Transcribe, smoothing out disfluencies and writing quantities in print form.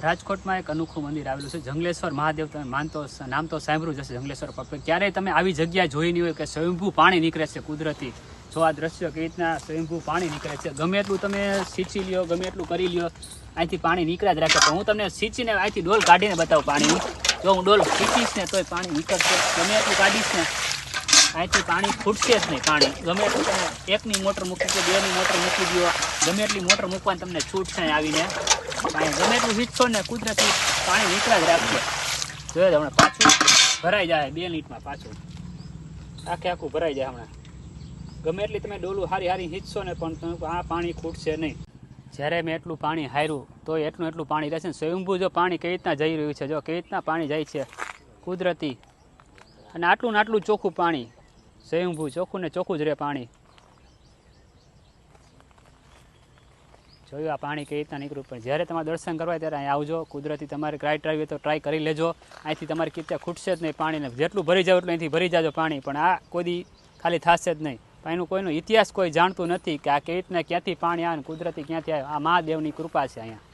રાજકોટમાં એક અનોખું મંદિર આવેલું છે જંગલેશ્વર મહાદેવ. તમે માનતો નામ તો સાંભળ્યું જશે જંગલેશ્વર પર. ક્યારેય તમે આવી જગ્યા જોઈ નહીં હોય કે સ્વયંભૂ પાણી નીકળે છે કુદરતી. જો આ દ્રશ્ય કેવી રીતના સ્વયંભૂ પાણી નીકળે છે. ગમે એટલું તમે સિંચી લ્યો, ગમે એટલું કરી લ્યો, અહીંથી પાણી નીકળ્યા જ રાખે. પણ હું તમને સિંચીને અહીંથી ડોલ કાઢીને બતાવું પાણી. જો હું ડોલ ખીચીશ ને તોય પાણી નીકળશે. ગમે એટલું કાઢીશ ને અહીંથી પાણી ખૂટશે જ નહીં. પાણી ગમે એટલું તમે એકની મોટર મૂકી દો, બેની મોટર મૂકી દો, ગમે એટલી મોટર મૂકવાની તમને છૂટ છે આવીને. ગમે એટલું વીજશો ને કુદરતી પાણી નીકળ્યા જ રાખશે. જોયો હમણાં પાછું ભરાઈ જાય 2 મિનિટમાં. પાછું આખું ભરાઈ જાય હમણાં. ગમે એટલી તમે ડોલું હારી હીચશો ને પણ તમે આ પાણી ખૂટશે નહીં. જ્યારે મેં એટલું પાણી હાર્યું તો એટલું પાણી રહેશે ને. સ્વયંભૂ જો પાણી કેવી રીતના જઈ રહ્યું છે, જો કેવી રીતના પાણી જાય છે કુદરતી. અને આટલું ને આટલું ચોખ્ખું પાણી. સ્વયંભૂ ચોખ્ખું ને ચોખ્ખું જ રહે પાણી. જોયું આ પાણી કેવી રીતના નીકળ્યું. પણ જ્યારે તમારે દર્શન કરવા ત્યારે અહીં આવજો. કુદરતી તમારે ટ્રાય હોય તો ટ્રાય કરી લેજો. અહીંથી તમારે કિત્યા ખૂટશે જ નહીં પાણીને. જેટલું ભરી જાવ એટલું અહીંથી ભરી જાજો પાણી. પણ આ કોઈ દી ખાલી થશે જ નહીં. પણ એનું કોઈનો ઇતિહાસ કોઈ જાણતું નથી કે આ કેવી રીતના ક્યાંથી પાણી આવે ને કુદરતી ક્યાંથી આવે. આ મહાદેવની કૃપા છે અહીંયા.